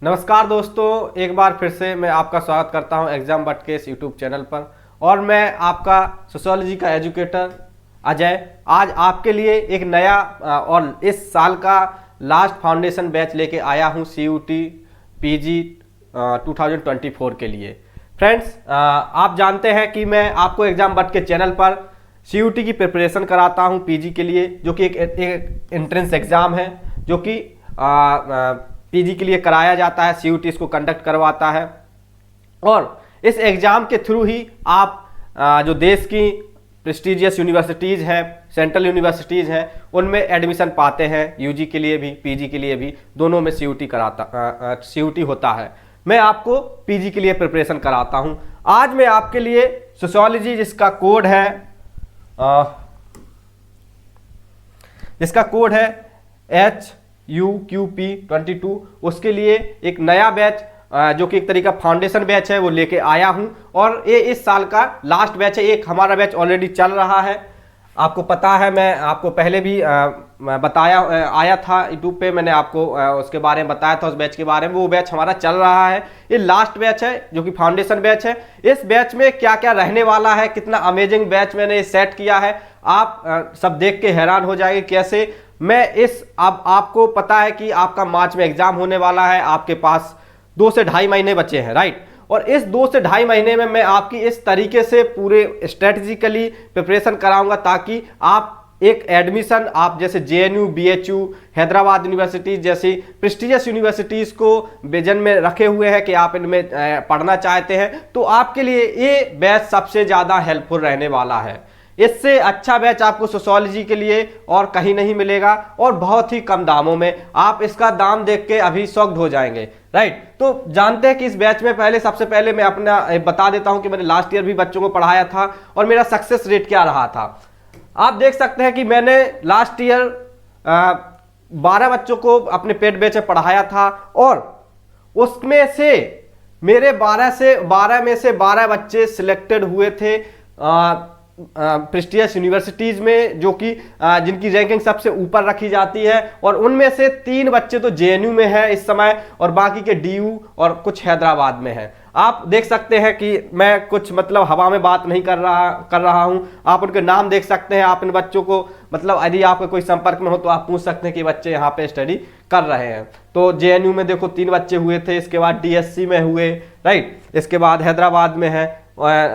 नमस्कार दोस्तों, एक बार फिर से मैं आपका स्वागत करता हूं exam but case YouTube channel पर। और मैं आपका सोशियोलॉजी का एजुकेटर अजय आज आपके लिए एक नया और इस साल का लास्ट फाउंडेशन बैच लेके आया हूं CUT PG 2024 के लिए। फ्रेंड्स, आप जानते हैं कि मैं आपको एग्जाम बट के चैनल पर CUT की प्रिपरेशन कराता हूं PG के लिए, जो कि एक एंट्रेंस एग्ज़ाम है जो कि PG के लिए कराया जाता है। CUT इसको कंडक्ट करवाता है और इस एग्ज़ाम के थ्रू ही आप जो देश की प्रेस्टिजियस यूनिवर्सिटीज़ हैं, सेंट्रल यूनिवर्सिटीज़ हैं, उनमें एडमिशन पाते हैं। UG के लिए भी PG के लिए भी दोनों में CUT होता है। मैं आपको PG के लिए प्रिपरेशन कराता हूं। आज मैं आपके लिए सोशियोलॉजी जिसका कोड है HUQP 22, उसके लिए एक नया बैच जो कि एक तरीका फाउंडेशन बैच है वो लेके आया हूं। और ये इस साल का लास्ट बैच है। एक हमारा बैच ऑलरेडी चल रहा है, आपको पता है, मैं आपको पहले भी बताया आया था यूट्यूब पे, मैंने आपको उसके बारे में बताया था, उस बैच के बारे में। वो बैच हमारा चल रहा है। ये लास्ट बैच है जो कि फाउंडेशन बैच है। इस बैच में क्या क्या रहने वाला है, कितना अमेजिंग बैच मैंने सेट किया है, आप सब देख के हैरान हो जाएंगे। कैसे मैं अब आपको पता है कि आपका मार्च में एग्जाम होने वाला है, आपके पास 2 से ढाई महीने बचे हैं, राइट। और इस 2 से ढाई महीने में मैं आपकी इस तरीके से पूरे स्ट्रेटजिकली प्रिपरेशन कराऊंगा ताकि आप एक एडमिशन, आप जैसे JNU, BHU, हैदराबाद यूनिवर्सिटी जैसी प्रेस्टिजियस यूनिवर्सिटीज़ को विजन में रखे हुए हैं कि आप इनमें पढ़ना चाहते हैं, तो आपके लिए ये बैच सबसे ज़्यादा हेल्पफुल रहने वाला है। इससे अच्छा बैच आपको सोशियोलॉजी के लिए और कहीं नहीं मिलेगा, और बहुत ही कम दामों में। आप इसका दाम देख के अभी शॉक्ड हो जाएंगे, राइट। तो जानते हैं कि इस बैच में सबसे पहले मैं अपना बता देता हूं कि मैंने लास्ट ईयर भी बच्चों को पढ़ाया था और मेरा सक्सेस रेट क्या रहा था। आप देख सकते हैं कि मैंने लास्ट ईयर 12 बच्चों को अपने पेड बैच में पढ़ाया था, और उसमें से मेरे 12 में से 12 बच्चे सिलेक्टेड हुए थे प्रेस्टिजियस यूनिवर्सिटीज़ में, जो कि जिनकी रैंकिंग सबसे ऊपर रखी जाती है। और उनमें से 3 बच्चे तो JNU में हैं इस समय, और बाकी के DU और कुछ हैदराबाद में हैं। आप देख सकते हैं कि मैं कुछ हवा में बात नहीं कर रहा हूं। आप उनके नाम देख सकते हैं। आप इन बच्चों को यदि आपके कोई संपर्क में हो तो आप पूछ सकते हैं कि बच्चे यहाँ पे स्टडी कर रहे हैं। तो JNU में देखो 3 बच्चे हुए थे, इसके बाद DSC में हुए, राइट, इसके बाद हैदराबाद में है,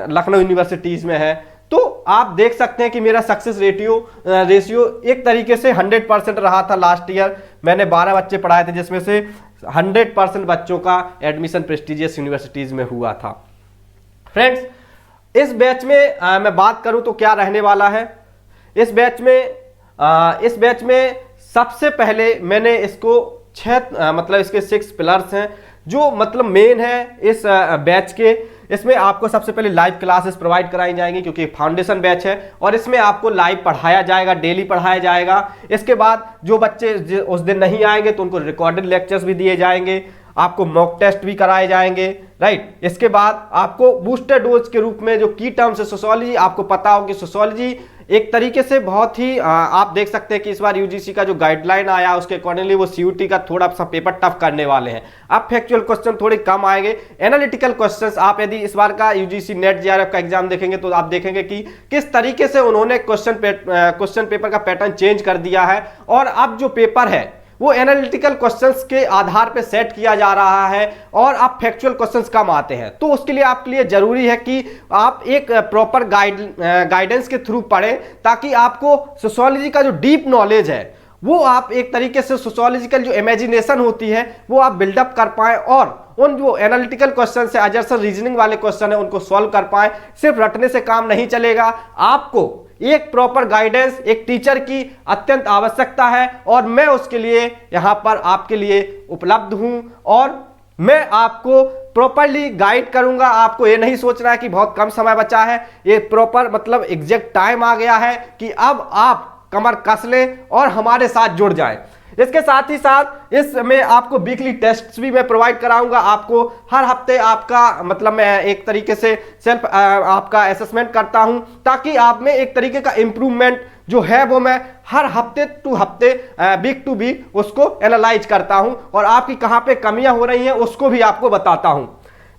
लखनऊ यूनिवर्सिटीज़ में है। तो आप देख सकते हैं कि मेरा सक्सेस रेशियो एक तरीके से 100% रहा था। लास्ट ईयर मैंने 12 बच्चे पढ़ाए थे, जिसमें से 100% बच्चों का एडमिशन प्रेस्टिजियस यूनिवर्सिटीज़ में हुआ था। फ्रेंड्स, इस बैच में मैं बात करूं तो क्या रहने वाला है। इस बैच में सबसे पहले मैंने इसको 6 इसके 6 पिलर्स हैं जो मेन है इस बैच के। इसमें आपको सबसे पहले लाइव क्लासेस प्रोवाइड कराई जाएंगी, क्योंकि फाउंडेशन बैच है और इसमें आपको लाइव पढ़ाया जाएगा, डेली पढ़ाया जाएगा। इसके बाद जो बच्चे उस दिन नहीं आएंगे तो उनको रिकॉर्डेड लेक्चर्स भी दिए जाएंगे, आपको मॉक टेस्ट भी कराए जाएंगे, राइट। इसके बाद आपको बूस्टर डोज के रूप में जो की टर्म्स है सोशियोलॉजी, आपको पता हो कि सोशियोलॉजी एक तरीके से बहुत ही आप देख सकते हैं कि इस बार UGC का जो गाइडलाइन आया उसके अकॉर्डिंगली वो CUT का थोड़ा सा पेपर टफ करने वाले हैं। अब फैक्चुअल क्वेश्चन थोड़े कम आएंगे, एनालिटिकल क्वेश्चंस। आप यदि इस बार का UGC नेट JRF का एग्जाम देखेंगे तो आप देखेंगे कि किस तरीके से उन्होंने क्वेश्चन पेपर का पैटर्न चेंज कर दिया है, और अब जो पेपर है वो एनालिटिकल क्वेश्चंस के आधार पे सेट किया जा रहा है, और अब फैक्चुअल क्वेश्चंस कम आते हैं। तो उसके लिए आपके लिए जरूरी है कि आप एक प्रॉपर गाइडेंस के थ्रू पढ़ें, ताकि आपको सोशियोलॉजी का जो डीप नॉलेज है वो आप एक तरीके से सोशियोलॉजिकल जो इमेजिनेशन होती है वो आप बिल्डअप कर पाएं, और उन जो एनालिटिकल क्वेश्चन है, अजर्सन रीजनिंग वाले क्वेश्चन है, उनको सॉल्व कर पाएं। सिर्फ रटने से काम नहीं चलेगा, आपको एक प्रॉपर गाइडेंस, एक टीचर की अत्यंत आवश्यकता है, और मैं उसके लिए यहां पर आपके लिए उपलब्ध हूं, और मैं आपको प्रॉपरली गाइड करूंगा। आपको ये नहीं सोचना है कि बहुत कम समय बचा है, ये प्रॉपर एग्जैक्ट टाइम आ गया है कि अब आप कमर कस लें और हमारे साथ जुड़ जाएं। इसके साथ ही साथ इसमें आपको वीकली टेस्ट्स भी मैं प्रोवाइड कराऊंगा। आपको हर हफ्ते आपका मैं एक तरीके से सेल्फ आपका असेसमेंट करता हूं, ताकि आप में एक तरीके का इंप्रूवमेंट जो है वो मैं हर हफ्ते टू हफ्ते, वीक टू वीक उसको एनालाइज करता हूं और आपकी कहां पे कमियां हो रही हैं उसको भी आपको बताता हूं।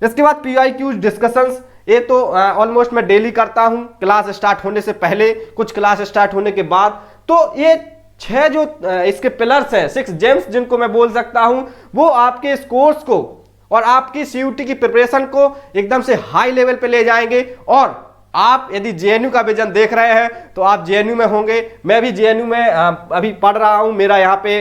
इसके बाद PYQ डिस्कशंस, ये तो ऑलमोस्ट मैं डेली करता हूं, क्लास स्टार्ट होने से पहले, कुछ क्लास स्टार्ट होने के बाद। तो ये 6 जो इसके पिलर्स हैं, 6 जेम्स जिनको मैं बोल सकता हूं, वो आपके इस कोर्स को और आपकी CUT की प्रिपरेशन को एकदम से हाई लेवल पे ले जाएंगे। और आप यदि JNU का विजन देख रहे हैं तो आप JNU में होंगे, मैं भी JNU में अभी पढ़ रहा हूं। मेरा यहाँ पे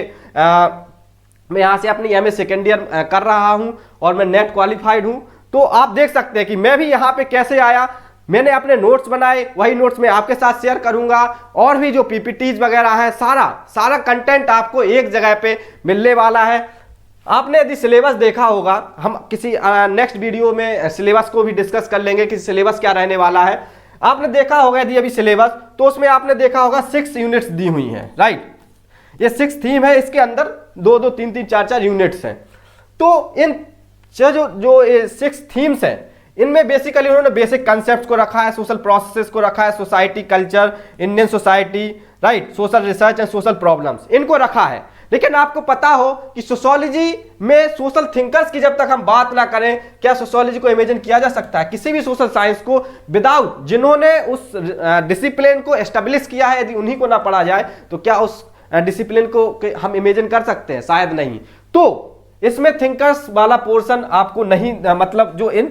मैं यहाँ से अपनी MA सेकेंड ईयर कर रहा हूं और मैं नेट क्वालिफाइड हूं। तो आप देख सकते हैं कि मैं भी यहाँ पे कैसे आया। मैंने अपने नोट्स बनाए, वही नोट्स मैं आपके साथ शेयर करूंगा, और भी जो PPTs वगैरह है, सारा कंटेंट आपको एक जगह पे मिलने वाला है। आपने यदि सिलेबस देखा होगा, हम किसी नेक्स्ट वीडियो में सिलेबस को भी डिस्कस कर लेंगे कि सिलेबस क्या रहने वाला है। आपने देखा होगा यदि अभी सिलेबस, तो उसमें आपने देखा होगा 6 यूनिट्स दी हुई हैं, राइट। ये 6 थीम है, इसके अंदर 2-2, 3-3, 4-4 यूनिट्स हैं। तो इन जो ये 6 थीम्स हैं, इनमें बेसिकली उन्होंने बेसिक कंसेप्ट को रखा है, सोशल प्रोसेसेस को रखा है, society, culture, Indian society, right, social research and social problems, इनको रखा है। लेकिन आपको पता हो कि सोशोलॉजी में सोशल थिंकर्स की जब तक हम बात ना करें, क्या सोशोलॉजी को इमेजिन किया जा सकता है किसी भी सोशल साइंस को विदाउट जिन्होंने उस डिसिप्लिन को एस्टेब्लिश किया है, यदि उन्हीं को ना पढ़ा जाए तो क्या उस डिसिप्लिन को हम इमेजिन कर सकते हैं? शायद नहीं। तो इसमें थिंकर्स वाला पोर्शन आपको नहीं, मतलब जो इन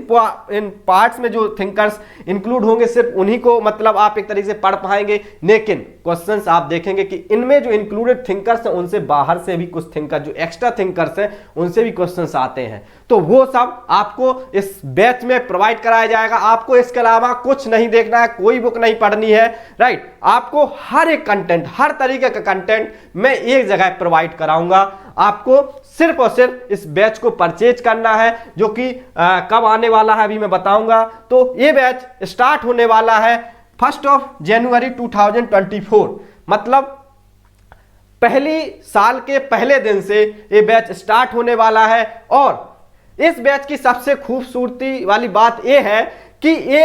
पार्ट्स में जो थिंकर्स इंक्लूड होंगे सिर्फ उन्हीं को मतलब आप एक तरीके से पढ़ पाएंगे। लेकिन क्वेश्चंस आप देखेंगे कि इनमें जो इंक्लूडेड थिंकर्स हैं उनसे बाहर से भी कुछ थिंकर, जो एक्स्ट्रा थिंकर्स हैं, उनसे भी क्वेश्चंस आते हैं। तो वो सब आपको इस बैच में प्रोवाइड कराया जाएगा। आपको इसके अलावा कुछ नहीं देखना है, कोई बुक नहीं पढ़नी है, राइट। आपको हर एक कंटेंट, हर तरीके का कंटेंट मैं एक जगह प्रोवाइड कराऊंगा। आपको सिर्फ और सिर्फ इस बैच को परचेज करना है, जो कि कब आने वाला है अभी मैं बताऊंगा। तो ये बैच स्टार्ट होने वाला है 1 जनवरी 2024, मतलब पहली साल के पहले दिन से ये बैच स्टार्ट होने वाला है। और इस बैच की सबसे खूबसूरती वाली बात यह है कि ये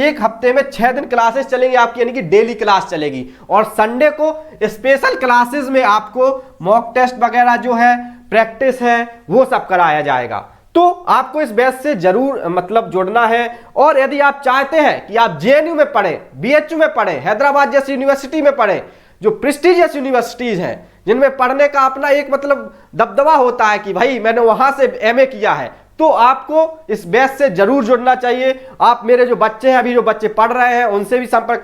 एक हफ्ते में 6 दिन क्लासेस चलेंगी आपकी, यानी कि डेली क्लास चलेगी। और संडे को स्पेशल क्लासेस में आपको मॉक टेस्ट वगैरह जो है, प्रैक्टिस है, वो सब कराया जाएगा। तो आपको इस बैच से जरूर मतलब जुड़ना है। और यदि आप चाहते हैं कि आप JNU में पढ़ें, BHU में पढ़ें, हैदराबाद जैसी यूनिवर्सिटी में पढ़ें, जो प्रेस्टिजियस यूनिवर्सिटीज हैं, जिनमें पढ़ने का अपना एक मतलब दबदबा होता है कि भाई मैंने वहां से MA किया है, तो आपको इस बैच से जरूर जुड़ना चाहिए। आप मेरे जो बच्चे हैं, अभी जो बच्चे पढ़ रहे हैं, उनसे भी संपर्क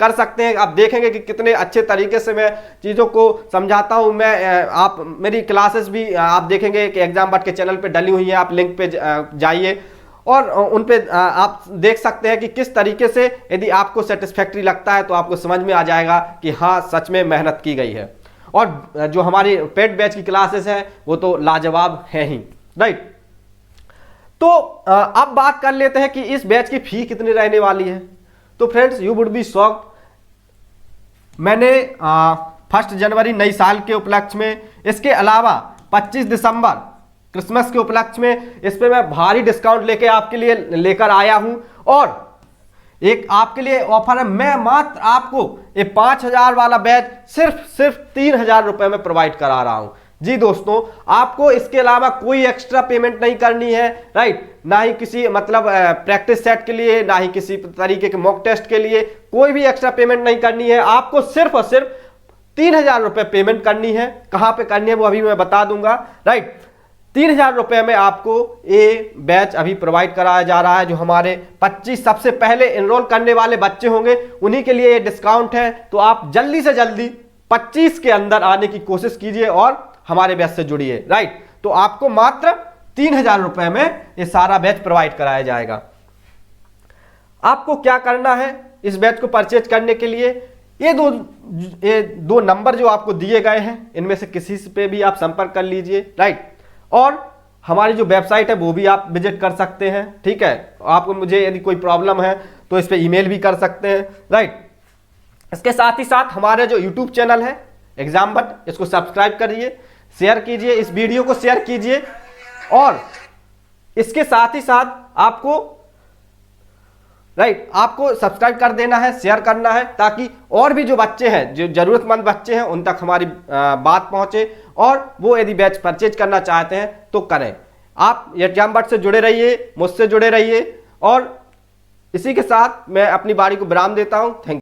कर सकते हैं। आप देखेंगे कि कितने अच्छे तरीके से मैं चीज़ों को समझाता हूं। आप मेरी क्लासेस भी आप देखेंगे कि एग्जाम के चैनल पे डली हुई हैं, आप लिंक पे जाइए और उन पे आप देख सकते हैं कि किस तरीके से, यदि आपको सेटिस्फैक्ट्री लगता है तो आपको समझ में आ जाएगा कि हाँ सच में मेहनत की गई है। और जो हमारी पेड बैच की क्लासेस हैं वो तो लाजवाब है ही, राइट। तो अब बात कर लेते हैं कि इस बैच की फी कितनी रहने वाली है। तो friends, you would be shocked, मैंने 1 जनवरी नई साल के उपलक्ष्य में, इसके अलावा 25 दिसंबर क्रिसमस के उपलक्ष्य में इस पे मैं भारी डिस्काउंट लेके आपके लिए लेकर आया हूं। और एक आपके लिए ऑफर है, मैं मात्र आपको ये 5000 वाला बैच सिर्फ 3000 रुपए में प्रोवाइड करा रहा हूं। जी दोस्तों, आपको इसके अलावा कोई एक्स्ट्रा पेमेंट नहीं करनी है, राइट। ना ही किसी मतलब प्रैक्टिस सेट के लिए, ना ही किसी तरीके के मॉक टेस्ट के लिए कोई भी एक्स्ट्रा पेमेंट नहीं करनी है। आपको सिर्फ और सिर्फ 3000 रुपए पेमेंट करनी है। कहां पे करनी है वो अभी मैं बता दूंगा, राइट। 3000 रुपए में आपको ये बैच अभी प्रोवाइड कराया जा रहा है। जो हमारे 25 सबसे पहले एनरोल करने वाले बच्चे होंगे उन्हीं के लिए ये डिस्काउंट है। तो आप जल्दी से जल्दी 25 के अंदर आने की कोशिश कीजिए और हमारे बैच से जुड़िए, राइट। तो आपको मात्र 3000 रुपए में ये सारा बैच प्रोवाइड कराया जाएगा। आपको क्या करना है इस बैच को परचेज करने के लिए? ये दो नंबर जो आपको दिए गए हैं, इनमें से किसी पे भी आप संपर्क कर लीजिए, राइट। और हमारी जो वेबसाइट है वो भी आप विजिट कर सकते हैं, ठीक है। आपको मुझे यदि कोई प्रॉब्लम है तो इस पे ईमेल भी कर सकते हैं, राइट। इसके साथ ही साथ हमारे जो यूट्यूब चैनल है एग्जाम बट, इसको सब्सक्राइब करिए, शेयर कीजिए, इस वीडियो को शेयर कीजिए। और इसके साथ ही साथ आपको राइट, आपको सब्सक्राइब कर देना है, शेयर करना है, ताकि और भी जो बच्चे हैं, जो जरूरतमंद बच्चे हैं, उन तक हमारी बात पहुंचे और वो यदि बैच परचेज करना चाहते हैं तो करें। आप एग्जाम बट से जुड़े रहिए, मुझसे जुड़े रहिए, और इसी के साथ मैं अपनी बारी को विराम देता हूं। Thank you.